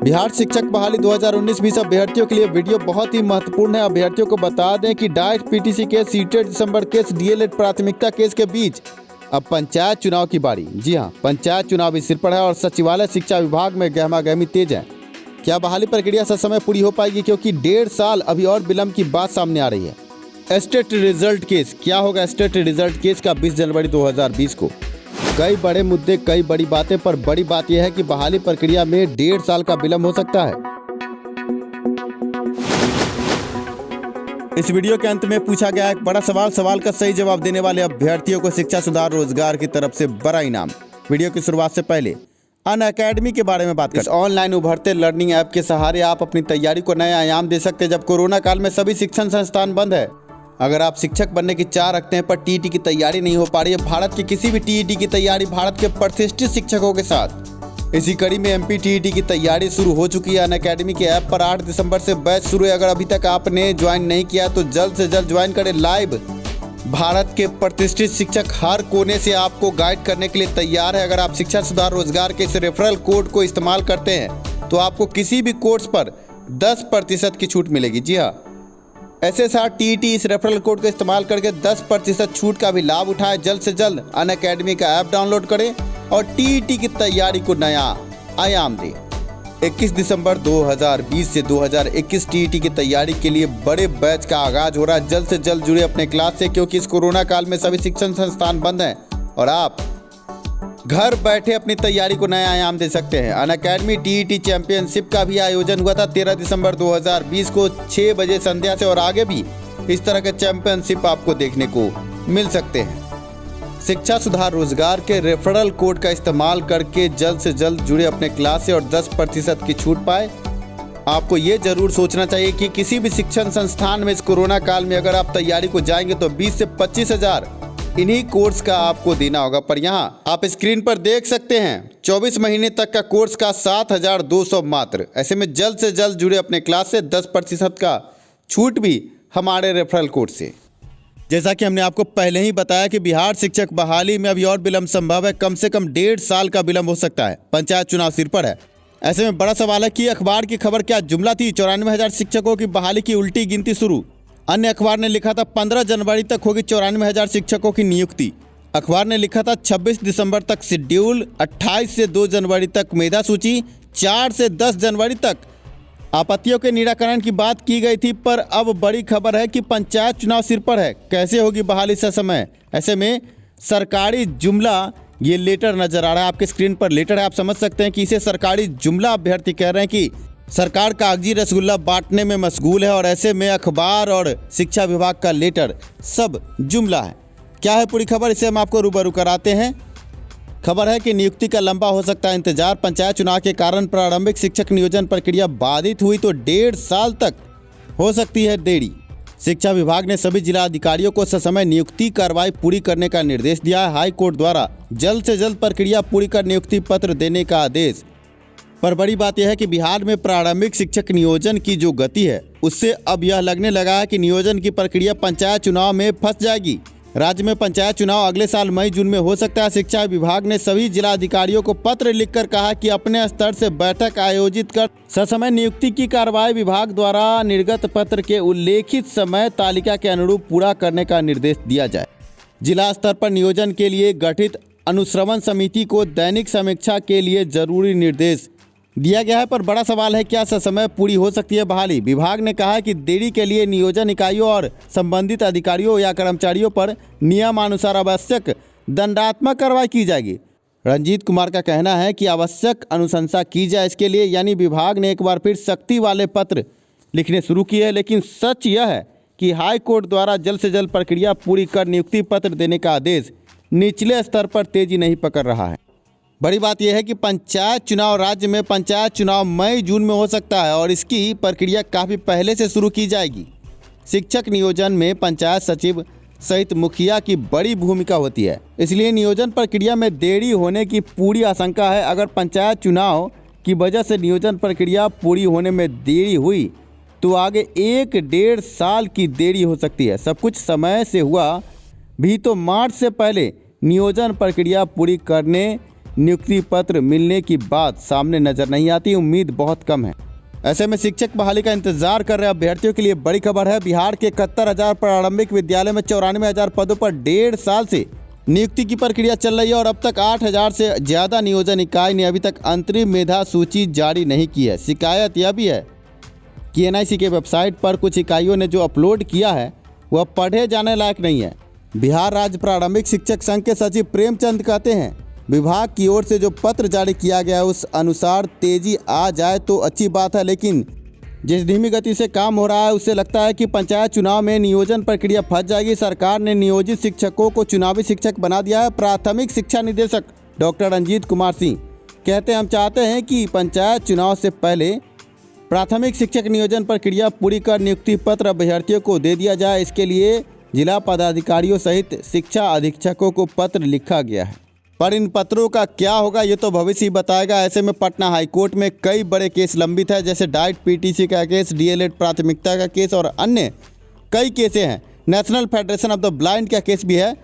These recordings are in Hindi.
बिहार शिक्षक बहाली 2019 भी अभ्यर्थियों के लिए वीडियो बहुत ही महत्वपूर्ण है। अभ्यर्थियों को बता दें कि डाइट, पीटीसी केस, सीटेट दिसंबर केस, डीएलएड प्राथमिकता केस के बीच अब पंचायत चुनाव की बारी। जी हां, पंचायत चुनाव भी सिर पर है और सचिवालय शिक्षा विभाग में गहमागहमी तेज है। क्या बहाली प्रक्रिया समय पूरी हो पाएगी? क्योंकि 1.5 साल अभी और विलंब की बात सामने आ रही है। स्टेट रिजल्ट केस, क्या होगा स्टेट रिजल्ट केस का 20 जनवरी 2020 को? कई बड़े मुद्दे, कई बड़ी बातें, पर बड़ी बात यह है कि बहाली प्रक्रिया में 1.5 साल का विलंब हो सकता है। इस वीडियो के अंत में पूछा गया एक बड़ा सवाल का सही जवाब देने वाले अभ्यर्थियों को शिक्षा सुधार रोजगार की तरफ से बड़ा इनाम। वीडियो की शुरुआत से पहले अनअकैडमी के बारे में बात करें। इस ऑनलाइन उभरते लर्निंग ऐप के सहारे आप अपनी तैयारी को नया आयाम दे सकते हैं। जब कोरोना काल में सभी शिक्षण संस्थान बंद है, अगर आप शिक्षक बनने की चाह रखते हैं पर टीईटी की तैयारी नहीं हो पा रही है, भारत की किसी भी टीईटी की तैयारी भारत के प्रतिष्ठित शिक्षकों के साथ, इसी कड़ी में एमपी टीईटी की तैयारी शुरू हो चुकी है। अनअकैडमी के ऐप पर 8 दिसंबर से बैच शुरू है। अगर अभी तक आपने ज्वाइन नहीं किया तो जल्द से जल्द ज्वाइन करें। लाइव भारत के प्रतिष्ठित शिक्षक हर कोने से आपको गाइड करने के लिए तैयार है। अगर आप शिक्षा सुधार रोजगार के इस रेफरल कोड को इस्तेमाल करते हैं तो आपको किसी भी कोर्स पर 10% की छूट मिलेगी। जी हाँ, SSR TET इस रेफरल कोड का इस्तेमाल करके 10% छूट का भी लाभ उठाएं। जल्द से जल्द अनअकैडमी का ऐप डाउनलोड करें और TET की तैयारी को नया आयाम दें। 21 दिसंबर 2020 से 2021 TET की तैयारी के लिए बड़े बैच का आगाज हो रहा है। जल्द से जल्द जुड़े अपने क्लास से, क्योंकि इस कोरोना काल में सभी शिक्षण संस्थान बंद हैं और आप घर बैठे अपनी तैयारी को नया आयाम दे सकते हैं। अनअकैडमी TET चैंपियनशिप का भी आयोजन हुआ था 13 दिसंबर 2020 को 6 बजे संध्या से, और आगे भी इस तरह के चैंपियनशिप आपको देखने को मिल सकते हैं। शिक्षा सुधार रोजगार के रेफरल कोड का इस्तेमाल करके जल्द से जल्द जुड़े अपने क्लास से और 10% की छूट पाए। आपको ये जरूर सोचना चाहिए कि किसी भी शिक्षण संस्थान में इस कोरोना काल में अगर आप तैयारी को जाएंगे तो 20 से 25 हजार इन्हीं कोर्स का आपको देना होगा। पर यहाँ आप स्क्रीन पर देख सकते हैं 24 महीने तक का कोर्स का 7,200 मात्र। ऐसे में जल्द से जल्द जुड़े अपने क्लास से 10% का छूट भी हमारे रेफरल कोड से। जैसा कि हमने आपको पहले ही बताया कि बिहार शिक्षक बहाली में अभी और विलंब संभव है। कम से कम 1.5 साल का विलंब हो सकता है। पंचायत चुनाव सिर पर है। ऐसे में बड़ा सवाल है कि अखबार की खबर क्या जुमला थी? 94,000 शिक्षकों की बहाली की उल्टी गिनती शुरू। अन्य अखबार ने लिखा था 15 जनवरी तक होगी 94,000 शिक्षकों की नियुक्ति। अखबार ने लिखा था 26 दिसंबर तक शेड्यूल, 28 से 2 जनवरी तक मेधा सूची, 4 से 10 जनवरी तक आपत्तियों के निराकरण की बात की गई थी। पर अब बड़ी खबर है कि पंचायत चुनाव सिर पर है। कैसे होगी बहाली समय? ऐसे में सरकारी जुमला, ये लेटर नजर आ रहा है आपके स्क्रीन पर, लेटर है। आप समझ सकते हैं कि इसे सरकारी जुमला अभ्यर्थी कह रहे हैं कि सरकार कागजी रसगुल्ला बांटने में मशगूल है, और ऐसे में अखबार और शिक्षा विभाग का लेटर सब जुमला है। क्या है पूरी खबर, इसे हम आपको रूबरू कराते हैं। खबर है कि नियुक्ति का लंबा हो सकता है इंतजार। पंचायत चुनाव के कारण प्रारंभिक शिक्षक नियोजन प्रक्रिया बाधित हुई तो 1.5 साल तक हो सकती है देरी। शिक्षा विभाग ने सभी जिला अधिकारियों को ससमय नियुक्ति कार्रवाई पूरी करने का निर्देश दिया है। हाई कोर्ट द्वारा जल्द से जल्द प्रक्रिया पूरी कर नियुक्ति पत्र देने का आदेश। पर बड़ी बात यह है कि बिहार में प्रारंभिक शिक्षक नियोजन की जो गति है उससे अब यह लगने लगा है कि नियोजन की प्रक्रिया पंचायत चुनाव में फंस जाएगी। राज्य में पंचायत चुनाव अगले साल मई जून में हो सकता है। शिक्षा विभाग ने सभी जिला अधिकारियों को पत्र लिखकर कहा कि अपने स्तर से बैठक आयोजित कर ससमय नियुक्ति की कार्रवाई विभाग द्वारा निर्गत पत्र के उल्लेखित समय तालिका के अनुरूप पूरा करने का निर्देश दिया जाए। जिला स्तर पर नियोजन के लिए गठित अनुश्रवण समिति को दैनिक समीक्षा के लिए जरूरी निर्देश दिया गया है। पर बड़ा सवाल है, क्या समय पूरी हो सकती है बहाली? विभाग ने कहा है कि देरी के लिए नियोजन इकाइयों और संबंधित अधिकारियों या कर्मचारियों पर नियमानुसार आवश्यक दंडात्मक कार्रवाई की जाएगी। रंजीत कुमार का कहना है कि आवश्यक अनुशंसा की जाए इसके लिए, यानी विभाग ने एक बार फिर सख्ती वाले पत्र लिखने शुरू किए हैं। लेकिन सच यह है कि हाई कोर्ट द्वारा जल्द से जल्द प्रक्रिया पूरी कर नियुक्ति पत्र देने का आदेश निचले स्तर पर तेजी नहीं पकड़ रहा है। बड़ी बात यह है कि पंचायत चुनाव, राज्य में पंचायत चुनाव मई जून में हो सकता है और इसकी प्रक्रिया काफ़ी पहले से शुरू की जाएगी। शिक्षक नियोजन में पंचायत सचिव सहित मुखिया की बड़ी भूमिका होती है, इसलिए नियोजन प्रक्रिया में देरी होने की पूरी आशंका है। अगर पंचायत चुनाव की वजह से नियोजन प्रक्रिया पूरी होने में देरी हुई तो आगे 1-1.5 साल की देरी हो सकती है। सब कुछ समय से हुआ भी तो मार्च से पहले नियोजन प्रक्रिया पूरी करने नियुक्ति पत्र मिलने की बात सामने नजर नहीं आती। उम्मीद बहुत कम है। ऐसे में शिक्षक बहाली का इंतजार कर रहे अभ्यर्थियों के लिए बड़ी खबर है। बिहार के 71,000 प्रारंभिक विद्यालय में 94,000 पदों पर 1.5 साल से नियुक्ति की प्रक्रिया चल रही है और अब तक 8,000 से ज्यादा नियोजन इकाई ने अभी तक अंतरिम मेधा सूची जारी नहीं की है। शिकायत यह भी है कि एनआईसी के वेबसाइट पर कुछ इकाइयों ने जो अपलोड किया है वह पढ़े जाने लायक नहीं है। बिहार राज्य प्रारंभिक शिक्षक संघ के सचिव प्रेमचंद कहते हैं, विभाग की ओर से जो पत्र जारी किया गया है उस अनुसार तेजी आ जाए तो अच्छी बात है, लेकिन जिस धीमी गति से काम हो रहा है उससे लगता है कि पंचायत चुनाव में नियोजन प्रक्रिया फंस जाएगी। सरकार ने नियोजित शिक्षकों को चुनावी शिक्षक बना दिया है। प्राथमिक शिक्षा निदेशक डॉक्टर रंजीत कुमार सिंह कहते हैं, हम चाहते हैं कि पंचायत चुनाव से पहले प्राथमिक शिक्षक नियोजन प्रक्रिया पूरी कर नियुक्ति पत्र अभ्यर्थियों को दे दिया जाए। इसके लिए जिला पदाधिकारियों सहित शिक्षा अधीक्षकों को पत्र लिखा गया है, पर इन पत्रों का क्या होगा ये तो भविष्य ही बताएगा। ऐसे में पटना हाईकोर्ट में कई बड़े केस लंबित है, जैसे डाइट पीटीसी का केस, डीएलएड प्राथमिकता का केस और अन्य कई केसें हैं। National federation of the blind का केस भी है।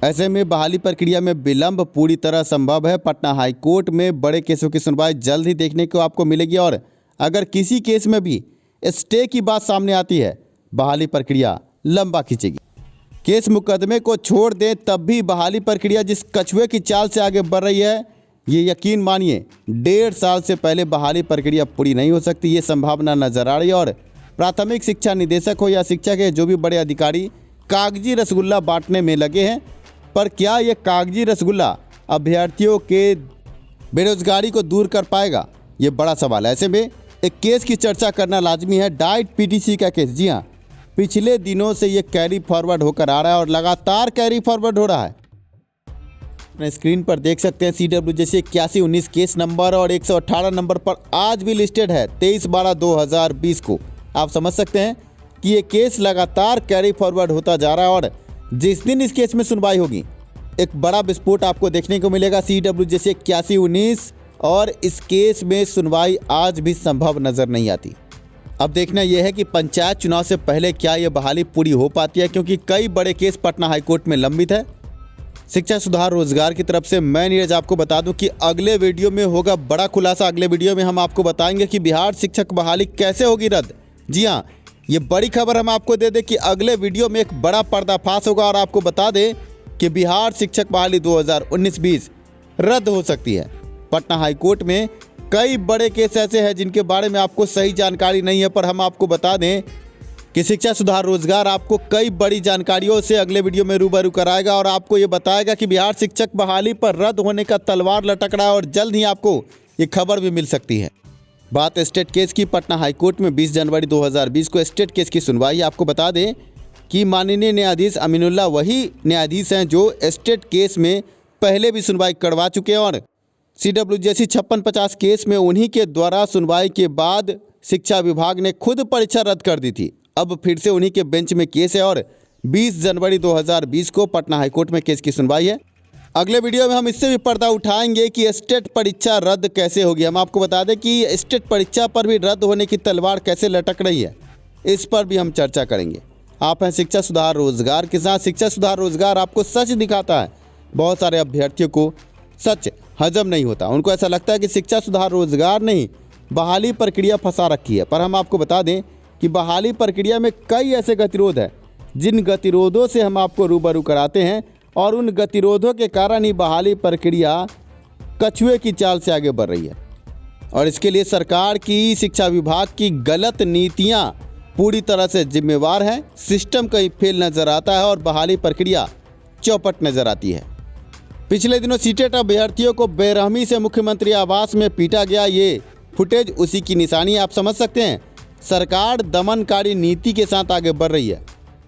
ऐसे में बहाली प्रक्रिया में विलंब पूरी तरह संभव है। पटना हाईकोर्ट में बड़े केसों की सुनवाई जल्द ही देखने को आपको मिलेगी और अगर किसी केस में भी स्टे की बात सामने आती है, बहाली प्रक्रिया लंबा खींचेगी। केस मुकदमे को छोड़ दें तब भी बहाली प्रक्रिया जिस कछुए की चाल से आगे बढ़ रही है, ये यकीन मानिए 1.5 साल से पहले बहाली प्रक्रिया पूरी नहीं हो सकती। ये संभावना नजर आ रही है और प्राथमिक शिक्षा निदेशक हो या शिक्षा के जो भी बड़े अधिकारी कागजी रसगुल्ला बांटने में लगे हैं, पर क्या ये कागजी रसगुल्ला अभ्यर्थियों के बेरोजगारी को दूर कर पाएगा, ये बड़ा सवाल है। ऐसे में एक केस की चर्चा करना लाजमी है, डाइट पीटीसी का केस। जी हाँ, पिछले दिनों से ये कैरी फॉरवर्ड होकर आ रहा है और लगातार कैरी फॉरवर्ड हो रहा है। अपने स्क्रीन पर देख सकते हैं CWJC 8119 केस नंबर और 118 नंबर पर आज भी लिस्टेड है 23/12/2020 को। आप समझ सकते हैं कि ये केस लगातार कैरी फॉरवर्ड होता जा रहा है और जिस दिन इस केस में सुनवाई होगी एक बड़ा विस्फोट आपको देखने को मिलेगा। CWJC 8119 और इस केस में सुनवाई आज भी संभव नजर नहीं आती। अब देखना यह है कि पंचायत चुनाव से पहले क्या यह बहाली पूरी हो पाती है, क्योंकि कई बड़े केस पटना हाईकोर्ट में लंबित है। शिक्षा सुधार रोजगार की तरफ से मैं नीरज आपको बता दूं कि अगले वीडियो में होगा बड़ा खुलासा। अगले वीडियो में हम आपको बताएंगे कि बिहार शिक्षक बहाली कैसे होगी रद्द। जी हाँ, ये बड़ी खबर हम आपको दे दें कि अगले वीडियो में एक बड़ा पर्दाफाश होगा और आपको बता दें कि बिहार शिक्षक बहाली 2019-20 रद्द हो सकती है। पटना हाईकोर्ट में कई बड़े केस ऐसे हैं जिनके बारे में आपको सही जानकारी नहीं है, पर हम आपको बता दें कि शिक्षा सुधार रोजगार आपको कई बड़ी जानकारियों से अगले वीडियो में रूबरू कराएगा और आपको ये बताएगा कि बिहार शिक्षक बहाली पर रद्द होने का तलवार लटक रहा है और जल्द ही आपको ये खबर भी मिल सकती है। बात स्टेट केस की, पटना हाईकोर्ट में 20 जनवरी 2020 को स्टेट केस की सुनवाई। आपको बता दें कि माननीय न्यायाधीश अमीनुल्लाह वही न्यायाधीश हैं जो स्टेट केस में पहले भी सुनवाई करवा चुके हैं और CWJC 5650 केस में उन्हीं के द्वारा सुनवाई के बाद शिक्षा विभाग ने खुद परीक्षा रद्द कर दी थी। अब फिर से उन्हीं के बेंच में केस है और 20 जनवरी 2020 को पटना हाईकोर्ट में केस की सुनवाई है। अगले वीडियो में हम इससे भी पर्दा उठाएंगे कि स्टेट परीक्षा रद्द कैसे होगी। हम आपको बता दें कि स्टेट परीक्षा पर भी रद्द होने की तलवार कैसे लटक रही है, इस पर भी हम चर्चा करेंगे। आप हैं शिक्षा सुधार रोजगार के साथ। शिक्षा सुधार रोजगार आपको सच दिखाता है। बहुत सारे अभ्यर्थियों को सच हजम नहीं होता, उनको ऐसा लगता है कि शिक्षा सुधार रोजगार नहीं बहाली प्रक्रिया फंसा रखी है। पर हम आपको बता दें कि बहाली प्रक्रिया में कई ऐसे गतिरोध हैं जिन गतिरोधों से हम आपको रूबरू कराते हैं और उन गतिरोधों के कारण ही बहाली प्रक्रिया कछुए की चाल से आगे बढ़ रही है। और इसके लिए सरकार की, शिक्षा विभाग की गलत नीतियां पूरी तरह से जिम्मेवार हैं। सिस्टम कहीं फेल नजर आता है और बहाली प्रक्रिया चौपट नजर आती है। पिछले दिनों सीटेट अभ्यर्थियों को बेरहमी से मुख्यमंत्री आवास में पीटा गया, ये फुटेज उसी की निशानी। आप समझ सकते हैं सरकार दमनकारी नीति के साथ आगे बढ़ रही है।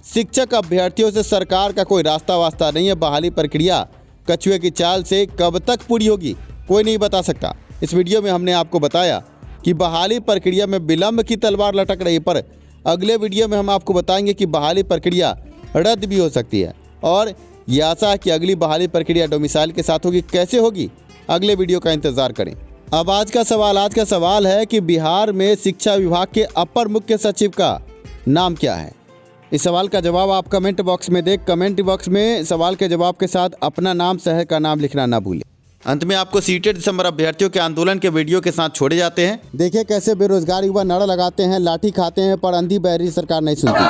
शिक्षक अभ्यर्थियों से सरकार का कोई रास्ता वास्ता नहीं है। बहाली प्रक्रिया कछुए की चाल से कब तक पूरी होगी कोई नहीं बता सकता। इस वीडियो में हमने आपको बताया कि बहाली प्रक्रिया में विलंब की तलवार लटक रही, पर अगले वीडियो में हम आपको बताएंगे कि बहाली प्रक्रिया रद्द भी हो सकती है और ये आशा है कि अगली बहाली प्रक्रिया डोमिसाइल के साथ होगी। कैसे होगी अगले वीडियो का इंतजार करें। अब आज का सवाल है कि बिहार में शिक्षा विभाग के अपर मुख्य सचिव का नाम क्या है। इस सवाल का जवाब आप कमेंट बॉक्स में दें। कमेंट बॉक्स में सवाल के जवाब के साथ अपना नाम, शहर का नाम लिखना ना भूलें। अंत में आपको सीटेड दिसंबर अभ्यर्थियों के आंदोलन के वीडियो के साथ छोड़े जाते हैं। देखिए कैसे बेरोजगार युवा नारा लगाते हैं, लाठी खाते हैं, पर अंधी बहरी सरकार नहीं सुनती।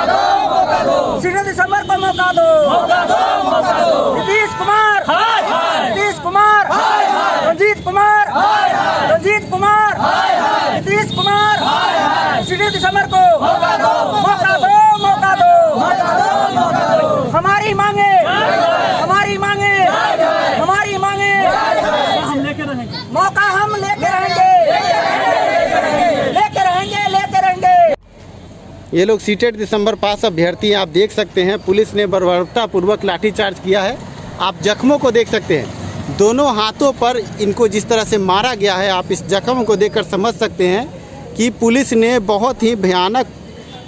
सीटेड दिसंबर को मौका दो, नीतीश कुमार, नीतीश कुमार, रंजीत कुमार, रंजीत कुमार, नीतीश कुमार, सीटेड दिसंबर को मौका दो, मौका दो। हमारी मांगे, हमारी मांगे, हमारी मांगे, हम लेके रहेंगे, मौका हम लेके रहेंगे, लेके रहेंगे, लेके रहेंगे। ये लोग सीटेड दिसंबर पास अभ्यर्थी हैं, आप देख सकते हैं। पुलिस ने बर्बरतापूर्वक लाठीचार्ज किया है। आप जख्मों को देख सकते हैं, दोनों हाथों पर इनको जिस तरह से मारा गया है, आप इस जख्म को देखकर समझ सकते हैं कि पुलिस ने बहुत ही भयानक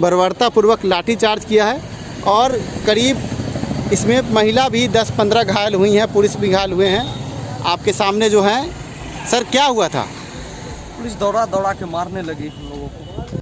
बर्बरतापूर्वक लाठीचार्ज किया है। और करीब इसमें महिला भी 10-15 घायल हुई हैं, पुलिस भी घायल हुए हैं। आपके सामने जो है। सर क्या हुआ था? पुलिस दौड़ा दौड़ा के मारने लगी हम लोगों को।